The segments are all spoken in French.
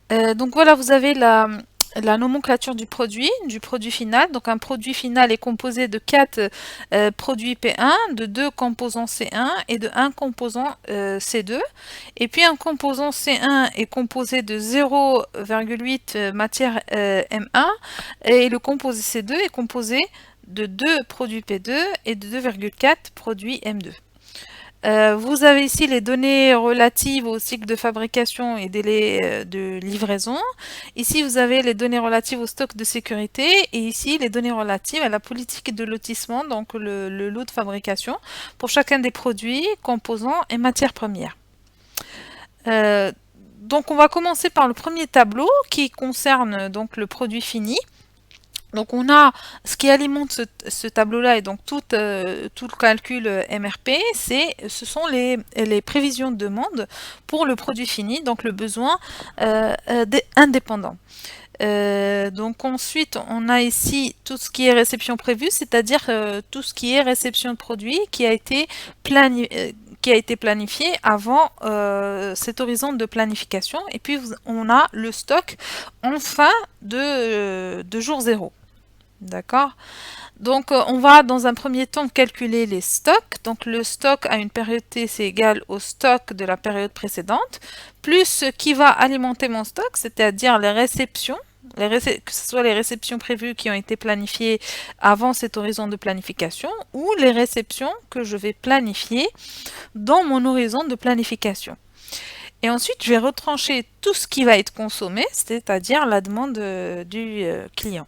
Donc voilà, vous avez la nomenclature du produit final. Donc un produit final est composé de 4 produits P1, de 2 composants C1 et de un composant C2. Et puis un composant C1 est composé de 0,8 matière M1 et le composé C2 est composé de 2 produits P2 et de 2,4 produits M2. Vous avez ici les données relatives au cycle de fabrication et délai de livraison. Ici, vous avez les données relatives au stock de sécurité et ici, les données relatives à la politique de lotissement, donc le lot de fabrication, pour chacun des produits, composants et matières premières. Euh, donc, on va commencer par le premier tableau qui concerne donc le produit fini. Donc on a ce qui alimente ce tableau-là et donc tout le calcul MRP, ce sont les prévisions de demande pour le produit fini, donc le besoin indépendant. Donc ensuite, on a ici tout ce qui est réception prévue, c'est-à-dire tout ce qui est réception de produit qui a été planifié avant cet horizon de planification. Et puis on a le stock en fin de jour zéro. D'accord. Donc, on va dans un premier temps calculer les stocks. Donc, le stock à une période T, c'est égal au stock de la période précédente, plus ce qui va alimenter mon stock, c'est-à-dire les réceptions, que ce soit les réceptions prévues qui ont été planifiées avant cet horizon de planification, ou les réceptions que je vais planifier dans mon horizon de planification. Et ensuite, je vais retrancher tout ce qui va être consommé, c'est-à-dire la demande du client.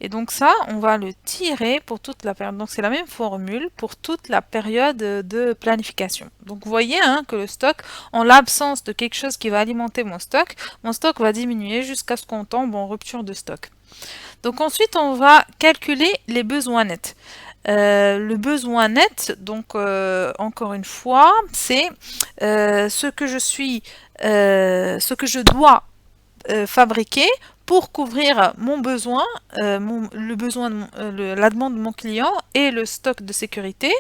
Et donc ça, on va le tirer pour toute la période. Donc c'est la même formule pour toute la période de planification. Donc vous voyez hein, que le stock, en l'absence de quelque chose qui va alimenter mon stock va diminuer jusqu'à ce qu'on tombe en rupture de stock. Donc ensuite, on va calculer les besoins nets. Le besoin net, donc encore une fois, c'est ce que je dois fabriquer pour couvrir mon besoin, le besoin la demande de mon client et le stock de sécurité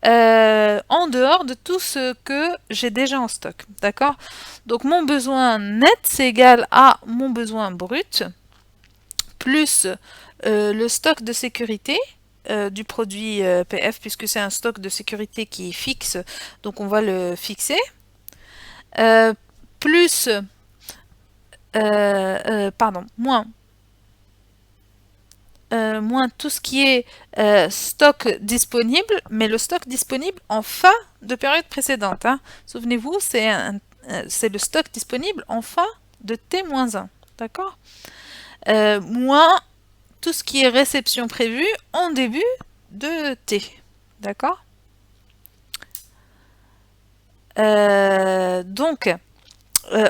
en dehors de tout ce que j'ai déjà en stock. D'accord? Donc mon besoin net, c'est égal à mon besoin brut plus le stock de sécurité du produit PF, puisque c'est un stock de sécurité qui est fixe, donc on va le fixer, plus moins tout ce qui est stock disponible, mais le stock disponible en fin de période précédente. Hein. Souvenez-vous, c'est le stock disponible en fin de T-1. D'accord moins tout ce qui est réception prévue en début de T. D'accord Donc,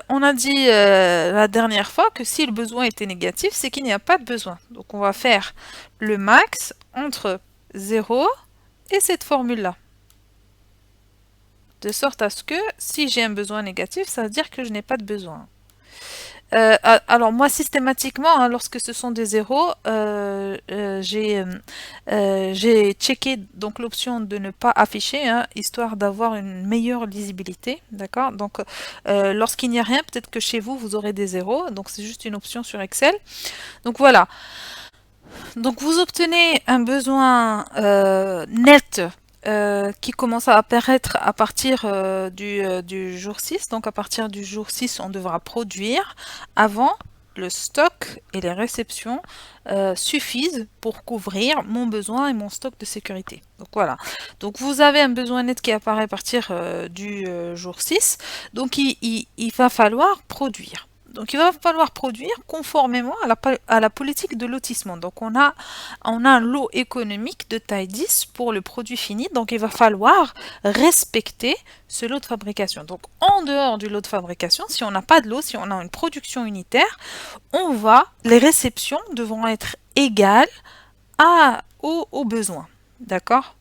on a dit la dernière fois que si le besoin était négatif, c'est qu'il n'y a pas de besoin. Donc on va faire le max entre 0 et cette formule-là. De sorte à ce que si j'ai un besoin négatif, ça veut dire que je n'ai pas de besoin. Alors moi systématiquement, hein, lorsque ce sont des zéros, j'ai checké donc l'option de ne pas afficher, hein, histoire d'avoir une meilleure lisibilité, d'accord. Donc lorsqu'il n'y a rien, peut-être que chez vous vous aurez des zéros, donc c'est juste une option sur Excel. Donc voilà. Donc vous obtenez un besoin net qui commence à apparaître à partir du jour 6. Donc à partir du jour 6, on devra produire avant le stock et les réceptions suffisent pour couvrir mon besoin et mon stock de sécurité. Donc voilà. Donc vous avez un besoin net qui apparaît à partir du jour 6. Donc il va falloir produire. Donc il va falloir produire conformément à la politique de lotissement. Donc on a un lot économique de taille 10 pour le produit fini. Donc il va falloir respecter ce lot de fabrication. Donc en dehors du lot de fabrication, si on n'a pas de lot, si on a une production unitaire, les réceptions devront être égales aux besoins. D'accord?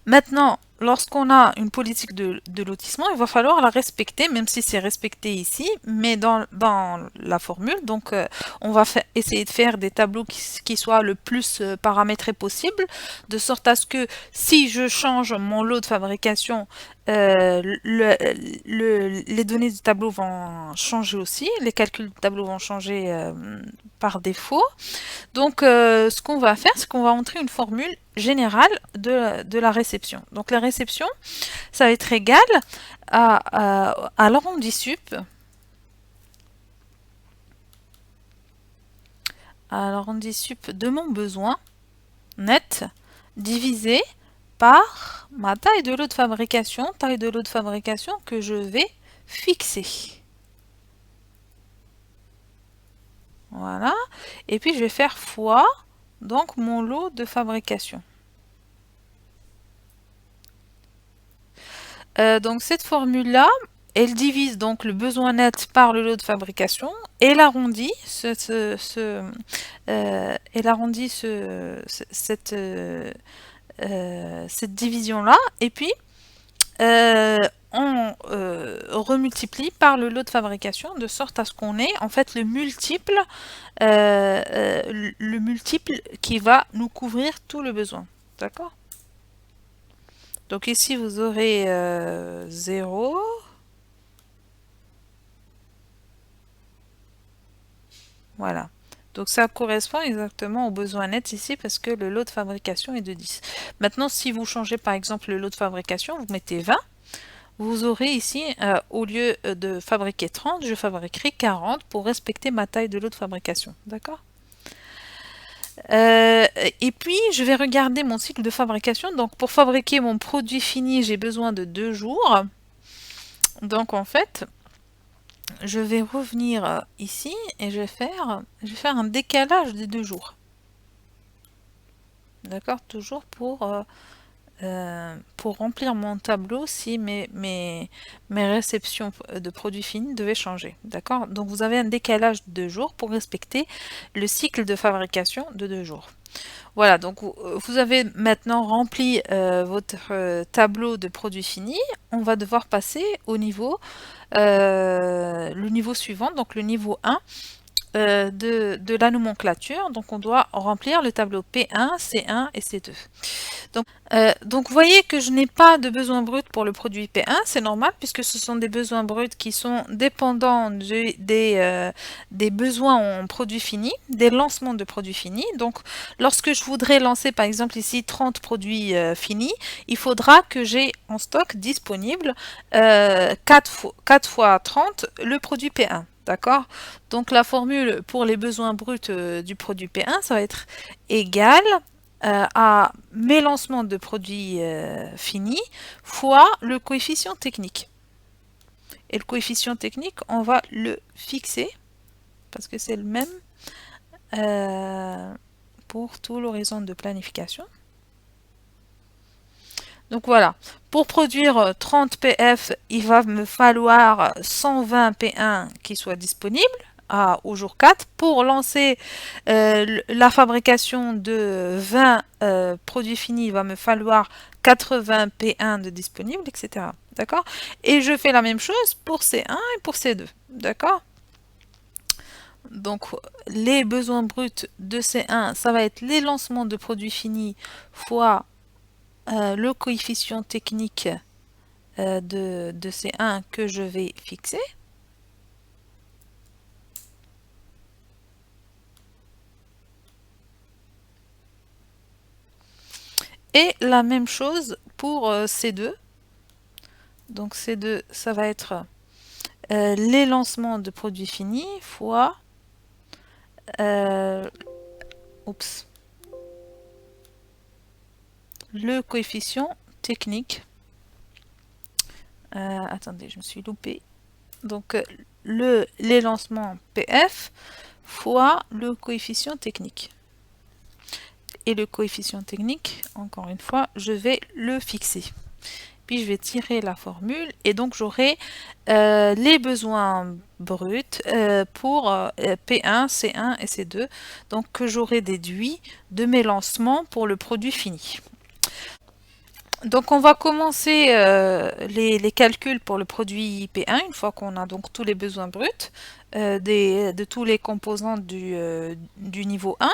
Maintenant, lorsqu'on a une politique de lotissement, il va falloir la respecter, même si c'est respecté ici, mais dans la formule. Donc, on va essayer de faire des tableaux qui soient le plus paramétrés possible, de sorte à ce que si je change mon lot de fabrication, les données du tableau vont changer aussi, les calculs du tableau vont changer par défaut. Donc, ce qu'on va faire, c'est qu'on va entrer une formule générale de la réception. Donc, la réception, ça va être égal à l'arrondi sup, de mon besoin net divisé par ma taille de lot de fabrication, que je vais fixer. Voilà. Et puis je vais faire fois donc mon lot de fabrication. Donc cette formule-là, elle divise donc le besoin net par le lot de fabrication et l'arrondit cette division-là. Et puis on remultiplie par le lot de fabrication de sorte à ce qu'on ait en fait le multiple qui va nous couvrir tout le besoin. D'accord? Donc ici vous aurez 0. Voilà. Donc ça correspond exactement au besoin net ici parce que le lot de fabrication est de 10. Maintenant, si vous changez par exemple le lot de fabrication, vous mettez 20, vous aurez ici, au lieu de fabriquer 30, je fabriquerai 40 pour respecter ma taille de lot de fabrication. D'accord? Et puis, je vais regarder mon cycle de fabrication. Donc, pour fabriquer mon produit fini, j'ai besoin de 2 jours. Donc, en fait, je vais revenir ici et je vais faire un décalage des 2 jours. D'accord? Toujours pour remplir mon tableau si mes réceptions de produits finis devaient changer. D'accord? Donc vous avez un décalage de 2 jours pour respecter le cycle de fabrication de 2 jours. Voilà, donc vous avez maintenant rempli votre tableau de produits finis. On va devoir passer au niveau, le niveau suivant, donc le niveau 1. De la nomenclature, donc on doit remplir le tableau P1, C1 et C2. Donc vous voyez que je n'ai pas de besoin brut pour le produit P1, c'est normal puisque ce sont des besoins bruts qui sont dépendants des besoins en produits finis, des lancements de produits finis. Donc lorsque je voudrais lancer par exemple ici 30 produits finis, il faudra que j'ai en stock disponible 4 fois 30 le produit P1. D'accord? Donc la formule pour les besoins bruts du produit P1, ça va être égal à mes lancements de produits finis fois le coefficient technique. Et le coefficient technique, on va le fixer parce que c'est le même pour tout l'horizon de planification. Donc voilà, pour produire 30 PF, il va me falloir 120 P1 qui soient disponibles au jour 4. Pour lancer la fabrication de 20 produits finis, il va me falloir 80 P1 de disponibles, etc. D'accord? Et je fais la même chose pour C1 et pour C2. D'accord? Donc les besoins bruts de C1, ça va être les lancements de produits finis fois le coefficient technique de C1 que je vais fixer. Et la même chose pour C2. Donc C2, ça va être les lancements de produits finis fois le coefficient technique. Attendez, je me suis loupée. Donc les lancements PF fois le coefficient technique. Et le coefficient technique, encore une fois, je vais le fixer. Puis je vais tirer la formule et donc j'aurai les besoins bruts pour P1, C1 et C2, donc que j'aurai déduit de mes lancements pour le produit fini. Donc on va commencer les calculs pour le produit P1 une fois qu'on a donc tous les besoins bruts de tous les composants du niveau 1.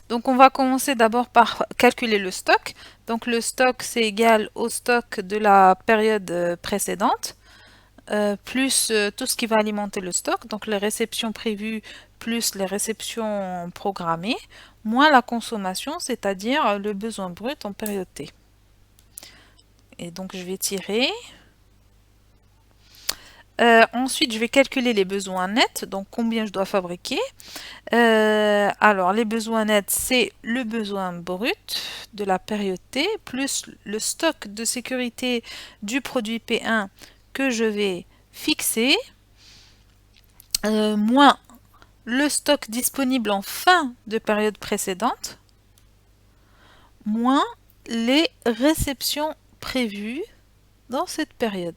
Donc on va commencer d'abord par calculer le stock. Donc le stock c'est égal au stock de la période précédente, plus tout ce qui va alimenter le stock, donc les réceptions prévues plus les réceptions programmées, moins la consommation, c'est-à-dire le besoin brut en période T. Et donc je vais tirer. Ensuite, je vais calculer les besoins nets, donc combien je dois fabriquer. Alors, les besoins nets, c'est le besoin brut de la période T, plus le stock de sécurité du produit P1 que je vais fixer, moins le stock disponible en fin de période précédente, moins les réceptions prévues dans cette période.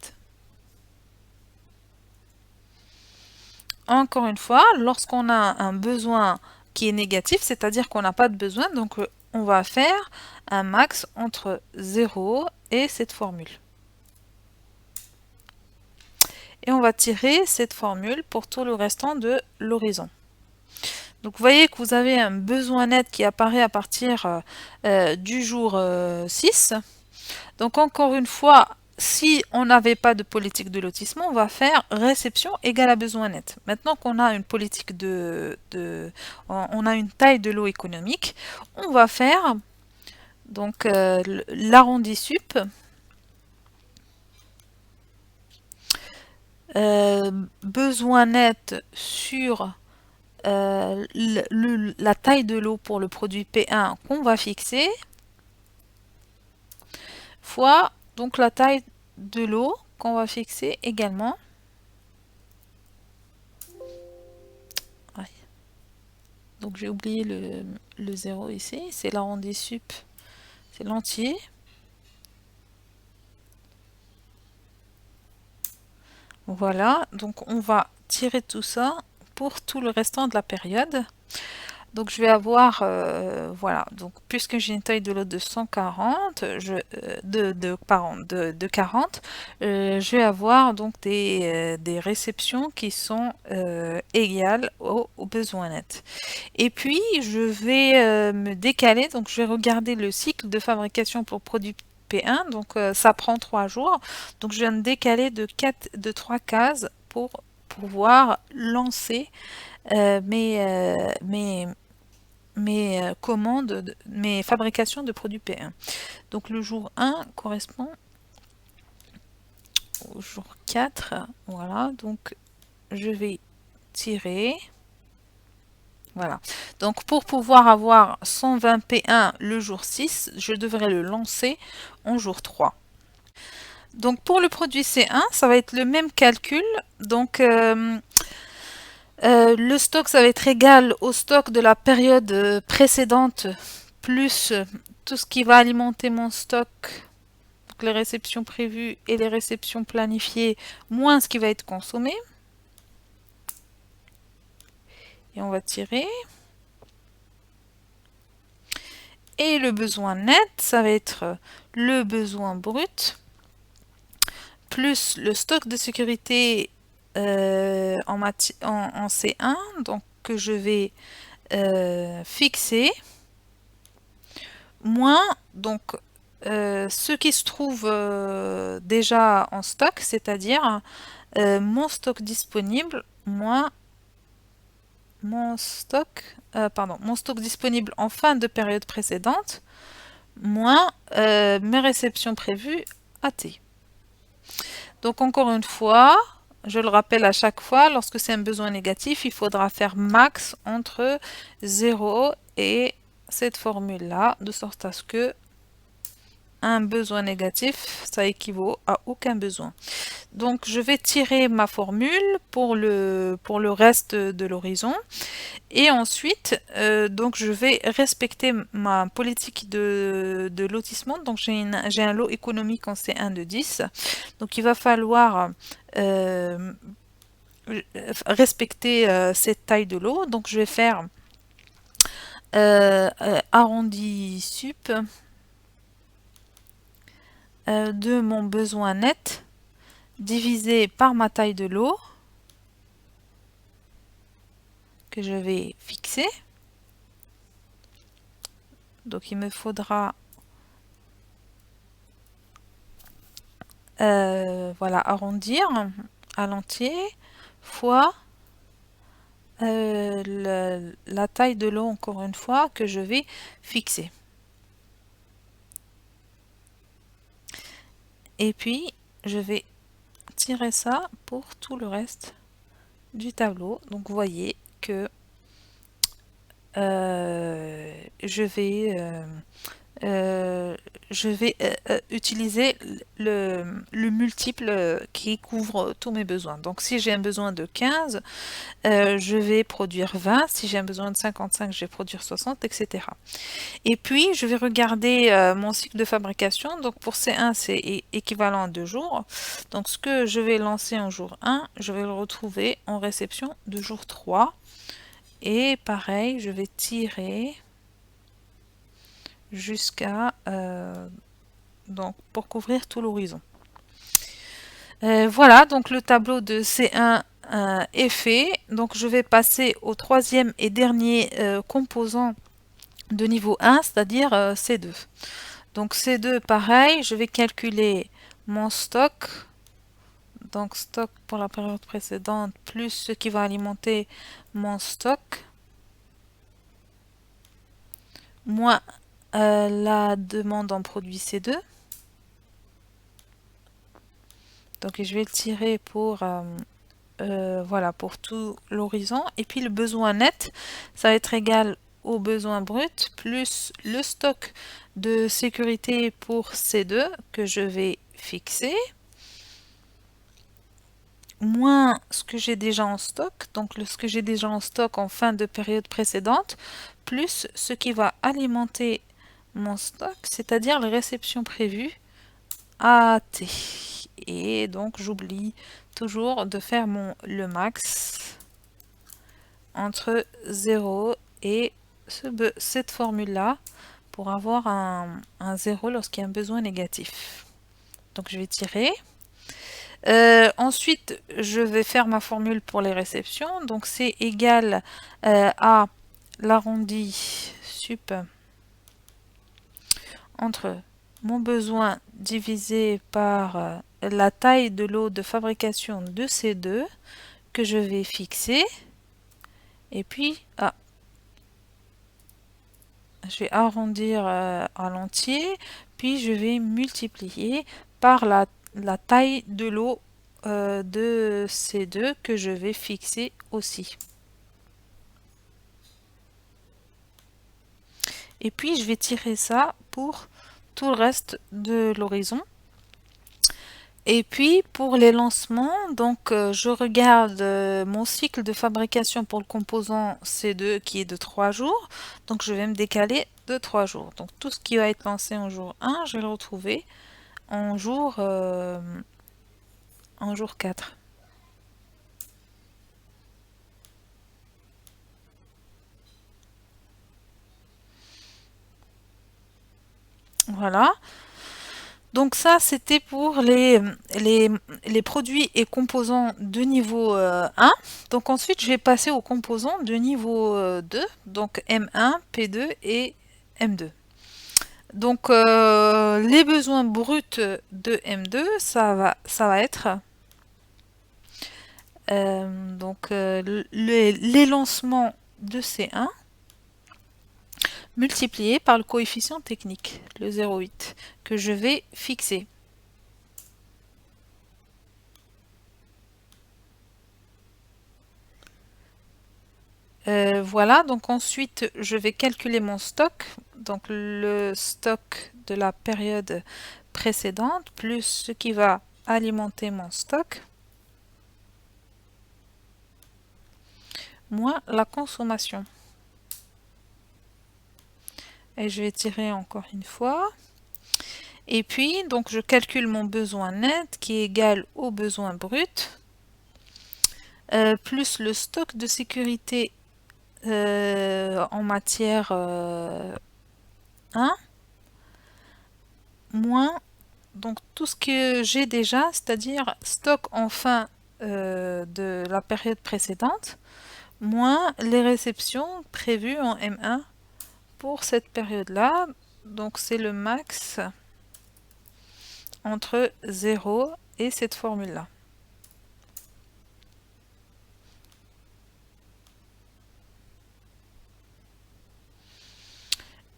Encore une fois, lorsqu'on a un besoin qui est négatif, c'est-à-dire qu'on n'a pas de besoin, donc on va faire un max entre 0 et cette formule. Et on va tirer cette formule pour tout le restant de l'horizon. Donc vous voyez que vous avez un besoin net qui apparaît à partir du jour 6. Donc encore une fois, si on n'avait pas de politique de lotissement, on va faire réception égale à besoin net. Maintenant qu'on a une politique on a une taille de lot économique, on va faire donc l'arrondi sup besoin net sur la taille de lot pour le produit P1 qu'on va fixer fois donc la taille de lot qu'on va fixer également. Ouais. Donc j'ai oublié le 0 ici, c'est l'arrondi sup, c'est l'entier. Voilà, donc on va tirer tout ça pour tout le restant de la période. Donc je vais avoir, voilà, donc puisque j'ai une taille de lot de 140, de 40, je vais avoir donc des réceptions qui sont égales aux besoins nets. Et puis je vais me décaler, donc je vais regarder le cycle de fabrication pour produit P1, donc ça prend 3 jours, donc je viens de décaler de 3 cases pour pouvoir lancer mes commandes, mes fabrications de produits P1. Donc le jour 1 correspond au jour 4. Voilà, donc je vais tirer. Voilà. Donc pour pouvoir avoir 120 P1 le jour 6, je devrais le lancer en jour 3. Donc pour le produit C1, ça va être le même calcul. Donc le stock, ça va être égal au stock de la période précédente, plus tout ce qui va alimenter mon stock, donc les réceptions prévues et les réceptions planifiées, moins ce qui va être consommé. Et on va tirer. Et le besoin net, ça va être le besoin brut, plus le stock de sécurité en C1, donc que je vais fixer, moins donc ce qui se trouve déjà en stock, c'est-à-dire mon stock disponible moins mon stock disponible en fin de période précédente moins mes réceptions prévues à T. Donc encore une fois, je le rappelle à chaque fois, lorsque c'est un besoin négatif, il faudra faire max entre 0 et cette formule-là, de sorte à ce que un besoin négatif, ça équivaut à aucun besoin. Donc je vais tirer ma formule pour le reste de l'horizon. Et ensuite, donc je vais respecter ma politique de lotissement. Donc j'ai un lot économique en C1 de 10. Donc il va falloir respecter cette taille de lot. Donc je vais faire arrondi sup de mon besoin net divisé par ma taille de lot que je vais fixer. Donc il me faudra voilà, arrondir à l'entier fois la taille de lot, encore une fois, que je vais fixer. Et puis, je vais tirer ça pour tout le reste du tableau. Donc, vous voyez que je vais utiliser le multiple qui couvre tous mes besoins. Donc si j'ai un besoin de 15, je vais produire 20. Si j'ai un besoin de 55, je vais produire 60, etc. Et puis, je vais regarder mon cycle de fabrication. Donc pour C1, c'est équivalent à 2 jours. Donc ce que je vais lancer en jour 1, je vais le retrouver en réception de jour 3. Et pareil, je vais tirer jusqu'à donc pour couvrir tout l'horizon. Voilà, donc le tableau de C1 est fait. Donc je vais passer au troisième et dernier composant de niveau 1, c'est-à-dire C2. Donc C2, pareil, je vais calculer mon stock. Donc stock pour la période précédente plus ce qui va alimenter mon stock moins la demande en produit C2. Donc je vais le tirer pour voilà, pour tout l'horizon. Et puis le besoin net, ça va être égal au besoin brut plus le stock de sécurité pour C2 que je vais fixer, moins ce que j'ai déjà en stock, donc ce que j'ai déjà en stock en fin de période précédente, plus ce qui va alimenter mon stock, c'est-à-dire les réceptions prévues AT. Et donc j'oublie toujours de faire le max entre 0 et cette formule-là pour avoir un 0 lorsqu'il y a un besoin négatif. Donc je vais tirer. Ensuite, je vais faire ma formule pour les réceptions. Donc c'est égal à l'arrondi sup entre mon besoin divisé par la taille de lot de fabrication de ces deux que je vais fixer. Et puis, je vais arrondir à l'entier, puis je vais multiplier par la taille de lot de ces deux que je vais fixer aussi. Et puis je vais tirer ça pour tout le reste de l'horizon. Et puis pour les lancements, donc je regarde mon cycle de fabrication pour le composant C2 qui est de 3 jours. Donc je vais me décaler de 3 jours. Donc tout ce qui va être lancé en jour 1, je vais le retrouver en jour 4. Voilà. Donc ça, c'était pour les produits et composants de niveau 1. Donc ensuite, je vais passer aux composants de niveau 2, donc M1, P2 et M2. Donc les besoins bruts de M2, ça va être donc les lancements de C1 multiplié par le coefficient technique, le 0,8, que je vais fixer. Voilà, donc ensuite je vais calculer mon stock, donc le stock de la période précédente, plus ce qui va alimenter mon stock, moins la consommation. Et je vais tirer encore une fois. Et puis, donc je calcule mon besoin net qui est égal au besoin brut, plus le stock de sécurité en matière 1, moins donc tout ce que j'ai déjà, c'est-à-dire stock en fin de la période précédente, moins les réceptions prévues en M1 pour cette période-là. Donc c'est le max entre 0 et cette formule-là.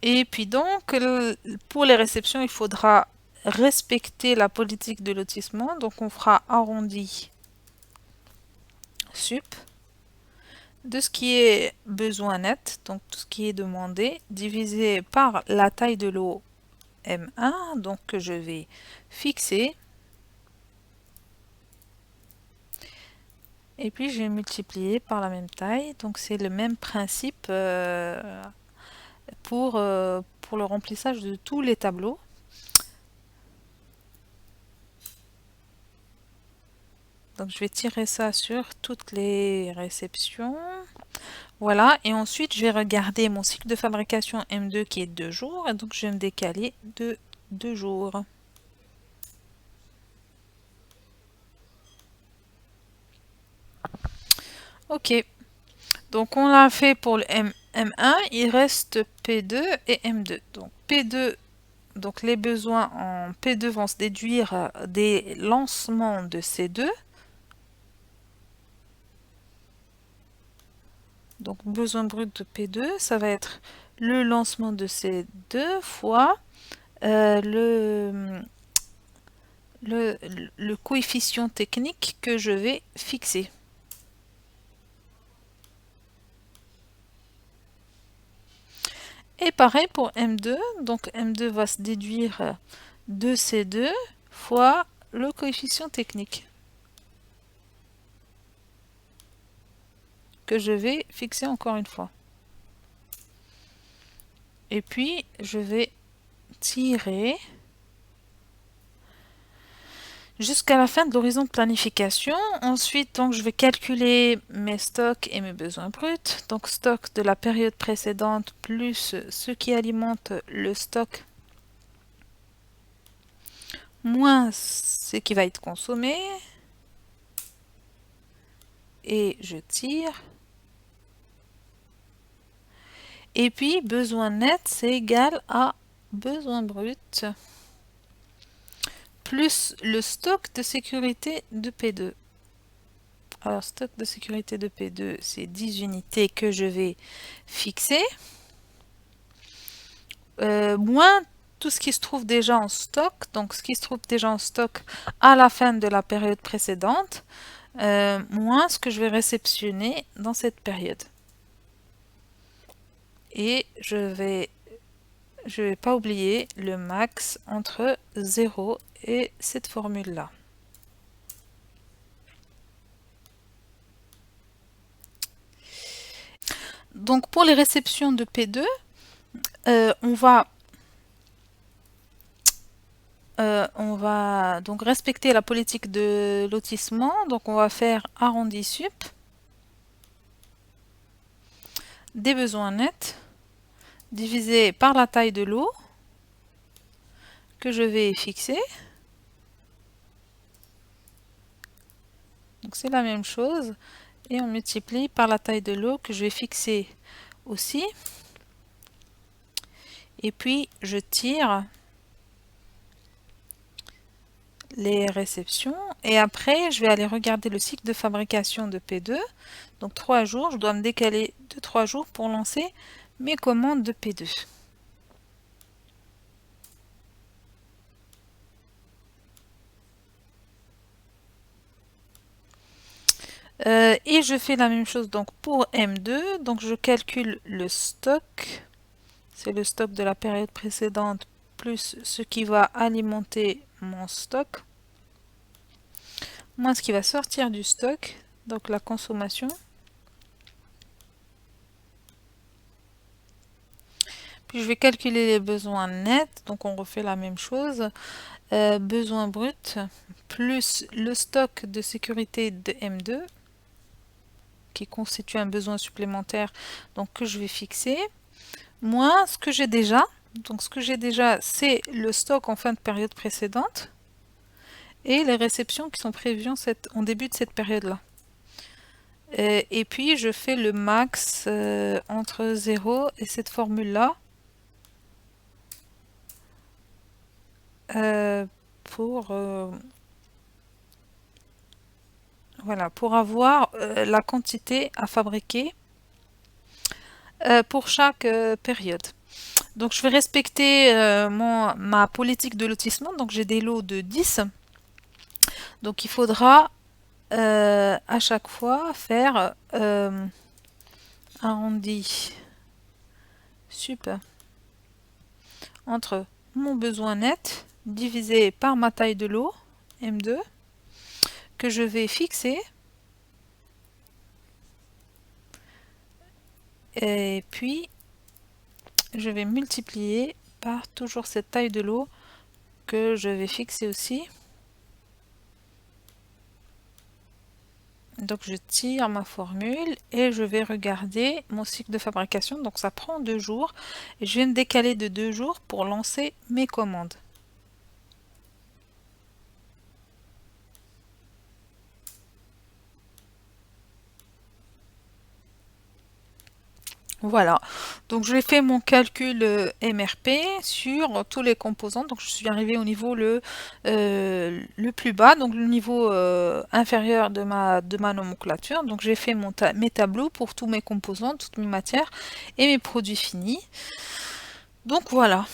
Et puis donc, pour les réceptions, il faudra respecter la politique de lotissement. Donc on fera arrondi sup de ce qui est besoin net, donc tout ce qui est demandé, divisé par la taille de lot M1, donc que je vais fixer. Et puis je vais multiplier par la même taille, donc c'est le même principe pour le remplissage de tous les tableaux. Donc je vais tirer ça sur toutes les réceptions. Voilà, et ensuite je vais regarder mon cycle de fabrication M2 qui est 2 jours, et donc je vais me décaler de 2 jours. Ok, donc on l'a fait pour le M1, il reste P2 et M2. Donc P2, donc les besoins en P2 vont se déduire des lancements de C2. Donc besoin brut de P2, ça va être le lancement de C2 fois le coefficient technique que je vais fixer. Et pareil pour M2, donc M2 va se déduire de C2 fois le coefficient technique que je vais fixer encore une fois. Et puis je vais tirer jusqu'à la fin de l'horizon de planification. Ensuite, donc, je vais calculer mes stocks et mes besoins bruts. Donc, stock de la période précédente plus ce qui alimente le stock moins ce qui va être consommé. Et je tire. Et puis, besoin net, c'est égal à besoin brut plus le stock de sécurité de P2. Alors, stock de sécurité de P2, c'est 10 unités que je vais fixer. Moins tout ce qui se trouve déjà en stock. Donc, ce qui se trouve déjà en stock à la fin de la période précédente, moins ce que je vais réceptionner dans cette période. Et je vais pas oublier le max entre 0 et cette formule-là. Donc pour les réceptions de P2, on va donc respecter la politique de lotissement. Donc on va faire arrondi sup des besoins nets divisé par la taille de lot que je vais fixer. Donc c'est la même chose. Et on multiplie par la taille de lot que je vais fixer aussi. Et puis je tire les réceptions. Et après, je vais aller regarder le cycle de fabrication de P2. Donc 3 jours, je dois me décaler de 3 jours pour lancer mes commandes de P2. Et je fais la même chose donc pour M2. Donc je calcule le stock. C'est le stock de la période précédente plus ce qui va alimenter mon stock. Moins ce qui va sortir du stock. Donc la consommation. Puis je vais calculer les besoins nets. Donc on refait la même chose. Besoin brut plus le stock de sécurité de M2 qui constitue un besoin supplémentaire donc que je vais fixer, moins ce que j'ai déjà. Donc ce que j'ai déjà, c'est le stock en fin de période précédente et les réceptions qui sont prévues en début de cette période-là. Et puis je fais le max entre 0 et cette formule-là pour voilà, pour avoir la quantité à fabriquer pour chaque période. Donc je vais respecter ma politique de lotissement. Donc j'ai des lots de 10. Donc il faudra à chaque fois faire arrondi sup entre mon besoin net divisé par ma taille de lot, M2, que je vais fixer. Et puis, je vais multiplier par toujours cette taille de lot que je vais fixer aussi. Donc je tire ma formule et je vais regarder mon cycle de fabrication. Donc ça prend 2 jours et je viens de décaler de 2 jours pour lancer mes commandes. Voilà, donc j'ai fait mon calcul MRP sur tous les composants. Donc je suis arrivée au niveau le plus bas, donc le niveau inférieur de ma nomenclature. Donc j'ai fait mes tableaux pour tous mes composants, toutes mes matières et mes produits finis. Donc voilà.